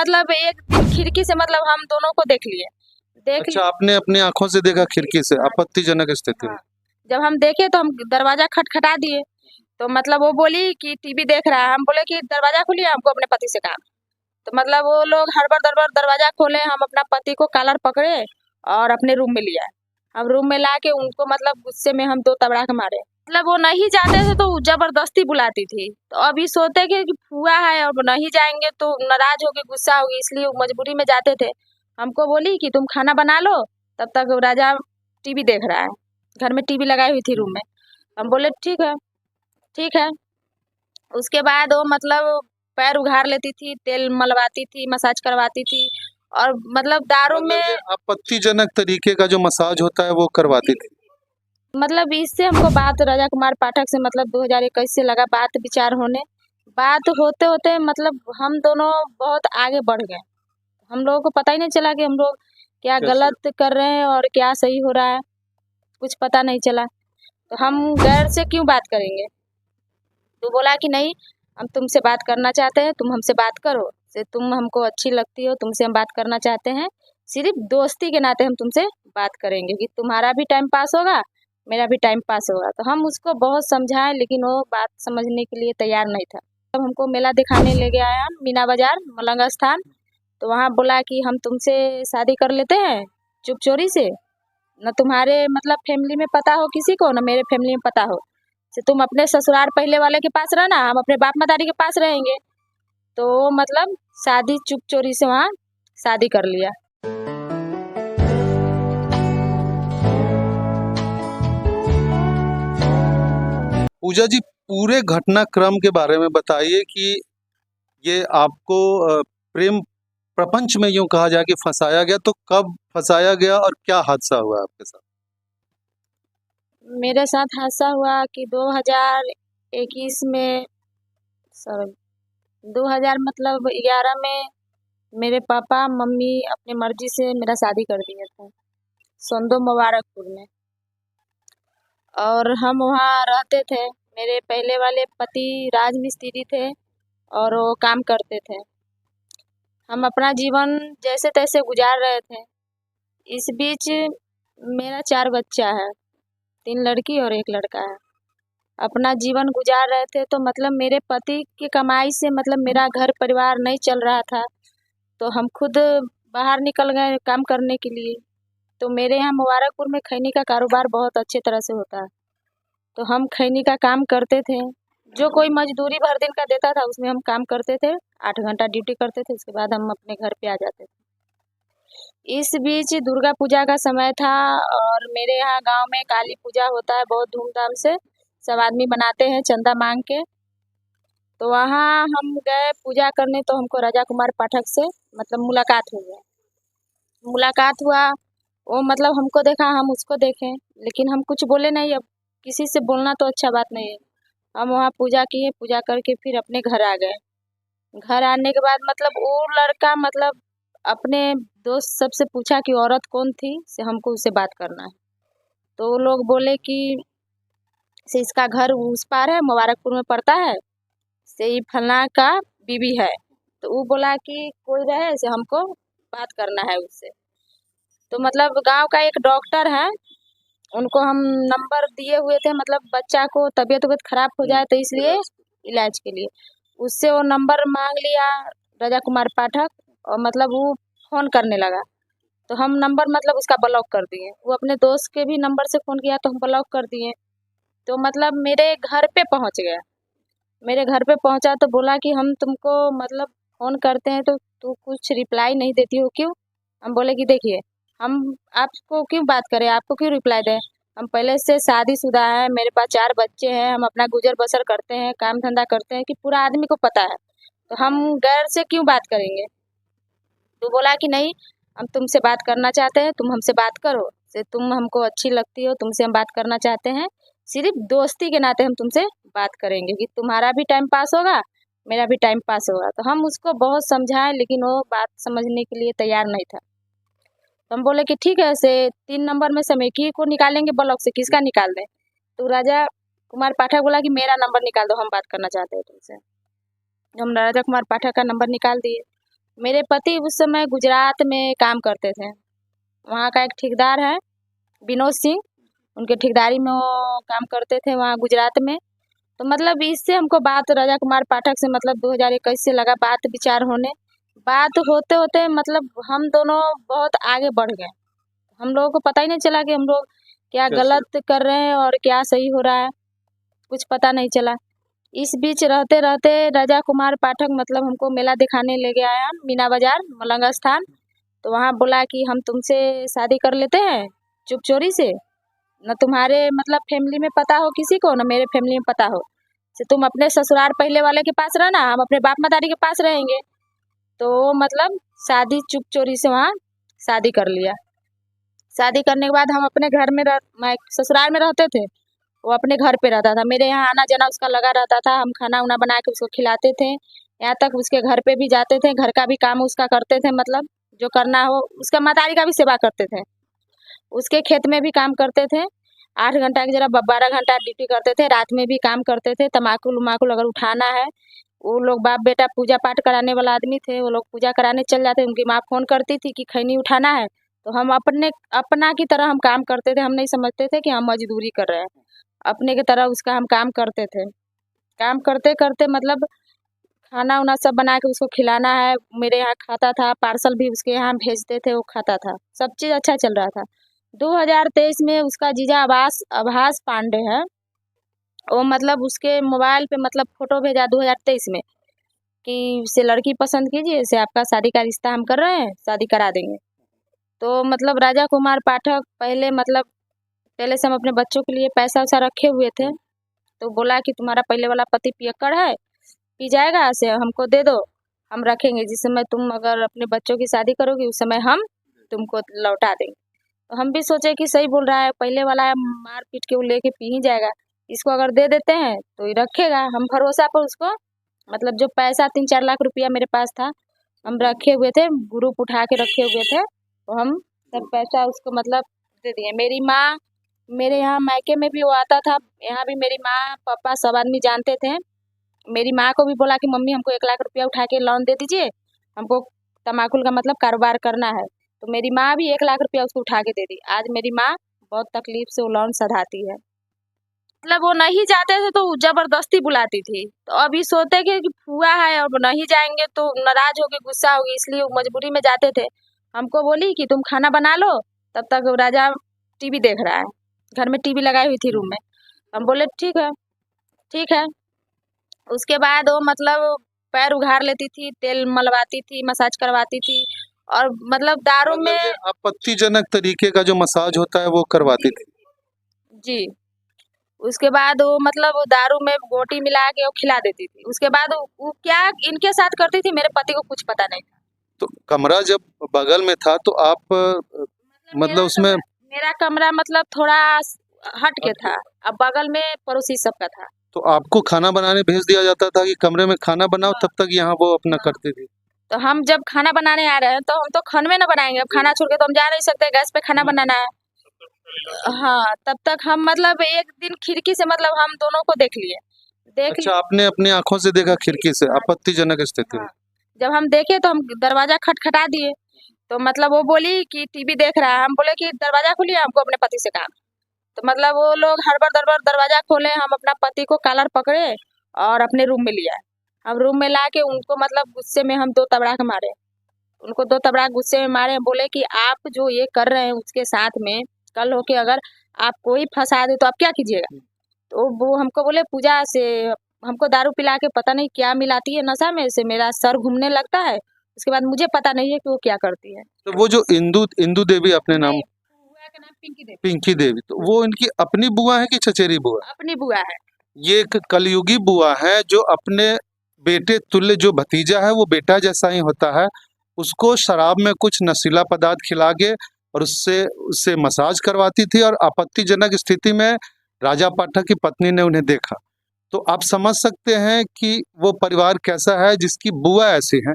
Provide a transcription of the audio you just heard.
मतलब एक दिन खिड़की से मतलब हम दोनों को देख लिए। अच्छा, आपने अपनी आंखों से देखा खिड़की से? आपत्तिजनक स्थिति में। हाँ, जब हम देखे तो हम दरवाजा खटखटा दिए, तो मतलब वो बोली कि टीवी देख रहा है। हम बोले कि दरवाजा खोलिए, हमको अपने पति से काम। तो मतलब वो लोग हड़बड़ दड़बड़ दरवाजा खोले, हम अपना पति को कॉलर पकड़े और अपने रूम में लिया। हम रूम में ला के उनको मतलब गुस्से में हम 2 तबड़ाक मारे। मतलब वो नहीं जाते थे तो जबरदस्ती बुलाती थी। तो अभी सोते कि फुआ है और नहीं जाएंगे तो नाराज होगी, गुस्सा होगी, इसलिए वो मजबूरी में जाते थे। हमको बोली कि तुम खाना बना लो, तब तक राजा टीवी देख रहा है। घर में टीवी लगाई हुई थी रूम में। हम बोले ठीक है, ठीक है। उसके बाद वो मतलब पैर उघाड़ लेती थी, तेल मलवाती थी, मसाज करवाती थी और मतलब दारू मतलब में ये आपत्तिजनक तरीके का जो मसाज होता है वो करवाती थी। मतलब इससे हमको बात राजा कुमार पाठक से मतलब 2021 से लगा बात विचार होने। बात होते होते मतलब हम दोनों बहुत आगे बढ़ गए। हम लोगों को पता ही नहीं चला कि हम लोग क्या कैसे? गलत कर रहे हैं और क्या सही हो रहा है, कुछ पता नहीं चला। तो हम गैर से क्यों बात करेंगे? तो बोला कि नहीं, हम तुमसे बात करना चाहते हैं, तुम हमसे बात करो। से तुम हमको अच्छी लगती हो, तुमसे हम बात करना चाहते हैं। सिर्फ दोस्ती के नाते हम तुमसे बात करेंगे कि तुम्हारा भी टाइम पास होगा, मेरा भी टाइम पास होगा। तो हम उसको बहुत समझाए लेकिन वो बात समझने के लिए तैयार नहीं था। तब हमको मेला दिखाने ले गया है मीना बाजार मलंग स्थान। तो वहाँ बोला कि हम तुमसे शादी कर लेते हैं चुप चोरी से, न तुम्हारे मतलब फैमिली में पता हो किसी को, न मेरे फैमिली में पता हो। से तुम अपने ससुराल पहले वाले के पास रहना, हम अपने बाप मदारी के पास रहेंगे। तो मतलब शादी चुप चोरी से वहाँ शादी कर लिया। पूजा जी, पूरे घटनाक्रम के बारे में बताइए कि ये आपको प्रेम प्रपंच में यूं कहा जाए कि फंसाया गया, तो कब फंसाया गया और क्या हादसा हुआ आपके साथ? मेरे साथ हादसा हुआ कि 2021 में, सॉरी 2000 मतलब 11 में मेरे पापा मम्मी अपनी मर्जी से मेरा शादी कर दिए थे संदो मुबारकपुर में। और हम वहाँ रहते थे। मेरे पहले वाले पति राज मिस्त्री थे और वो काम करते थे। हम अपना जीवन जैसे तैसे गुजार रहे थे। इस बीच मेरा 4 बच्चा है, 3 लड़की और 1 लड़का है। अपना जीवन गुजार रहे थे तो मतलब मेरे पति की कमाई से मतलब मेरा घर परिवार नहीं चल रहा था। तो हम खुद बाहर निकल गए काम करने के लिए। तो मेरे यहाँ मुबारकपुर में खैनी का कारोबार बहुत अच्छे तरह से होता है। तो हम खैनी का काम करते थे। जो कोई मजदूरी भर दिन का देता था उसमें हम काम करते थे। 8 घंटा ड्यूटी करते थे, उसके बाद हम अपने घर पे आ जाते थे। इस बीच दुर्गा पूजा का समय था और मेरे यहाँ गांव में काली पूजा होता है बहुत धूमधाम से। सब आदमी बनाते हैं चंदा मांग के। तो वहाँ हम गए पूजा करने तो हमको राजा कुमार पाठक से मतलब मुलाकात हो गया। मुलाकात हुआ, वो मतलब हमको देखा, हम उसको देखे, लेकिन हम कुछ बोले नहीं। अब किसी से बोलना तो अच्छा बात नहीं है। हम वहाँ पूजा किए, पूजा करके फिर अपने घर आ गए। घर आने के बाद मतलब वो लड़का मतलब अपने दोस्त सबसे पूछा कि औरत कौन थी, से हमको उससे बात करना है। तो वो लोग बोले कि से इसका घर उस पार है, मुबारकपुर में पड़ता है, से ये फलना का बीवी है। तो वो बोला कि कोई रहे से हमको बात करना है उससे। तो मतलब गांव का एक डॉक्टर है, उनको हम नंबर दिए हुए थे मतलब बच्चा को तबीयत वबीयत खराब हो जाए तो इसलिए इलाज के लिए। उससे वो नंबर मांग लिया राजा कुमार पाठक और मतलब वो फ़ोन करने लगा। तो हम नंबर मतलब उसका ब्लॉक कर दिए। वो अपने दोस्त के भी नंबर से फ़ोन किया तो हम ब्लॉक कर दिए। तो मतलब मेरे घर पे पहुँच गया। मेरे घर पे पहुँचा तो बोला कि हम तुमको मतलब फ़ोन करते हैं तो तू कुछ रिप्लाई नहीं देती हो क्यों? हम बोले कि देखिए, हम आपको क्यों बात करें, आपको क्यों रिप्लाई दें? हम पहले से शादीशुदा हैं, मेरे पास 4 बच्चे हैं, हम अपना गुज़र-बसर करते हैं, काम-धंधा करते हैं कि पूरा आदमी को पता है। तो हम गैर से क्यों बात करेंगे? तो बोला कि नहीं, हम तुमसे बात करना चाहते हैं, तुम हमसे बात करो। से तुम हमको अच्छी लगती हो, तुमसे हम बात करना चाहते हैं। सिर्फ़ दोस्ती के नाते हम तुमसे बात करेंगे कि तुम्हारा भी टाइम पास होगा, मेरा भी टाइम पास होगा। तो हम उसको बहुत समझाए लेकिन वो बात समझने के लिए तैयार नहीं था। तो हम बोले कि ठीक है, से 3 नंबर में से हम एक ही को निकालेंगे ब्लॉक से, किसका निकाल दें? तो राजा कुमार पाठक बोला कि मेरा नंबर निकाल दो, हम बात करना चाहते हैं तुमसे। हम राजा कुमार पाठक का नंबर निकाल दिए। मेरे पति उस समय गुजरात में काम करते थे। वहाँ का एक ठेकेदार है विनोद सिंह, उनके ठेकेदारी में वो काम करते थे वहाँ गुजरात में। तो मतलब इससे हमको बात राजा कुमार पाठक से मतलब 2021 से लगा बात विचार होने। बात होते होते मतलब हम दोनों बहुत आगे बढ़ गए। हम लोगों को पता ही नहीं चला कि हम लोग क्या कैसे? गलत कर रहे हैं और क्या सही हो रहा है, कुछ पता नहीं चला। इस बीच रहते रहते राजा कुमार पाठक मतलब हमको मेला दिखाने ले गया है मीना बाजार मलंग स्थान। तो वहाँ बोला कि हम तुमसे शादी कर लेते हैं चुप चोरी से, न तुम्हारे मतलब फैमिली में पता हो किसी को, न मेरे फैमिली में पता हो, से तुम अपने ससुराल पहले वाले के पास रहना, हम अपने बाप मतारी के पास रहेंगे। तो मतलब शादी चुप चोरी से वहाँ शादी कर लिया। शादी करने के बाद हम अपने घर में मैं ससुराल में रहते थे, वो अपने घर पे रहता था। मेरे यहाँ आना जाना उसका लगा रहता था, हम खाना उना बना के उसको खिलाते थे, यहाँ तक उसके घर पे भी जाते थे, घर का भी काम उसका करते थे, मतलब जो करना हो उसका मतारी का भी सेवा करते थे, उसके खेत में भी काम करते थे। 8 घंटा की जगह 12 घंटा ड्यूटी करते थे, रात में भी काम करते थे। तमाकुल उमाकुल अगर उठाना है, वो लोग बाप बेटा पूजा पाठ कराने वाला आदमी थे, वो लोग पूजा कराने चल जाते। उनकी माँ फ़ोन करती थी कि खैनी उठाना है, तो हम अपना की तरह हम काम करते थे। हम नहीं समझते थे कि हम मजदूरी कर रहे हैं, अपने की तरह उसका हम काम करते थे। काम करते करते मतलब खाना उना सब बना के उसको खिलाना है, मेरे यहाँ खाता था, पार्सल भी उसके यहाँ भेजते थे, वो खाता था, सब चीज़ अच्छा चल रहा था। 2023 में उसका जीजा आभास पांडे है, वो मतलब उसके मोबाइल पे मतलब फ़ोटो भेजा 2023 में कि इससे लड़की पसंद कीजिए, इससे आपका शादी का रिश्ता हम कर रहे हैं, शादी करा देंगे। तो मतलब राजा कुमार पाठक पहले से हम अपने बच्चों के लिए पैसा वैसा रखे हुए थे। तो बोला कि तुम्हारा पहले वाला पति पियक्कड़ है, पी जाएगा, से हमको दे दो, हम रखेंगे, जिस समय तुम अगर अपने बच्चों की शादी करोगी उस समय हम तुमको लौटा देंगे। तो हम भी सोचे कि सही बोल रहा है, पहले वाला है, मार पीट के वो लेके पी ही जाएगा, इसको अगर दे देते हैं तो ये रखेगा। हम भरोसा पर उसको मतलब जो पैसा 3-4 लाख रुपया मेरे पास था, हम रखे हुए थे, ग्रुप उठा के रखे हुए थे, तो हम सब पैसा उसको मतलब दे दिए। मेरी माँ, मेरे यहाँ मायके में भी वो आता था, यहाँ भी मेरी माँ पापा सब आदमी जानते थे। मेरी माँ को भी बोला कि मम्मी हमको 1 लाख रुपया उठा के लोन दे दीजिए, हमको तमाकुल का मतलब कारोबार करना है। तो मेरी माँ भी 1 लाख रुपया उसको उठा के दे दी। आज मेरी माँ बहुत तकलीफ से वो लोन सधाती है। मतलब वो नहीं जाते थे तो जबरदस्ती बुलाती थी। तो अभी सोचते कि फुआ है और नहीं जाएंगे तो नाराज होगी, गुस्सा होगी, इसलिए वो मजबूरी में जाते थे। हमको बोली कि तुम खाना बना लो, तब तक राजा टीवी देख रहा है, घर में टीवी लगाई हुई थी रूम में। हम बोले ठीक है, ठीक है। उसके बाद वो मतलब पैर उघाड़ लेती थी, तेल मलवाती थी, मसाज करवाती थी, और मतलब दारू मतलब में ये आपत्तिजनक तरीके का जो मसाज होता है वो करवाती थी। जी। उसके बाद वो मतलब दारू में गोटी मिला के वो खिला देती थी। उसके बाद वो क्या इनके साथ करती थी, मेरे पति को कुछ पता नहीं था। तो कमरा जब बगल में था तो आप मतलब उसमें मेरा कमरा मतलब थोड़ा हट के था, अब बगल में पड़ोसी सबका था। तो आपको खाना बनाने भेज दिया जाता था कि कमरे में खाना बनाओ, तब तक यहाँ वो अपना करती थी। तो हम जब खाना बनाने आ रहे हैं तो हम तो खाने में ना बनाएंगे, अब खाना छोड़ के तो हम जा नहीं सकते, गैस पे खाना बनाना है। हाँ, तब तक हम मतलब एक दिन खिड़की से मतलब हम दोनों को देख लिए, अच्छा, आपने अपनी आंखों से देखा खिड़की से आपत्तिजनक स्थिति में। हाँ, जब हम देखे तो हम दरवाजा खटखटा दिए, तो मतलब वो बोली कि टीवी देख रहा है, हम बोले कि दरवाजा खोलिए, हमको अपने पति से काम। तो मतलब वो लोग हड़बड़ दड़बड़ दरवाजा खोले, हम अपना पति को कॉलर पकड़े और अपने रूम में लिया। हम रूम में ला के उनको मतलब गुस्से में हम 2 तबड़ाक मारे, उनको 2 तबड़ाक गुस्से में मारे, बोले कि आप जो ये कर रहे हैं उसके साथ में कल हो के अगर आप कोई फंसा दे तो आप क्या कीजिएगा। तो वो हमको बोले पूजा से हमको दारू पिला के पता नहीं क्या मिलाती है नशा में, से मेरा सर घूमने लगता है, उसके बाद मुझे पता नहीं है कि वो क्या करती है। तो वो जो इंदु इंदु देवी अपने नाम, बुआ का नाम पिंकी देवी। पिंकी देवी, तो वो इनकी अपनी बुआ है कि चचेरी बुआ? अपनी बुआ है। ये एक कलयुगी बुआ है जो अपने बेटे तुल्य, जो भतीजा है वो बेटा जैसा ही होता है, उसको शराब में कुछ नशीला पदार्थ खिला के और उससे उससे मसाज करवाती थी, और आपत्तिजनक स्थिति में राजा पाठक की पत्नी ने उन्हें देखा। तो आप समझ सकते हैं कि वो परिवार कैसा है जिसकी बुआ ऐसी है।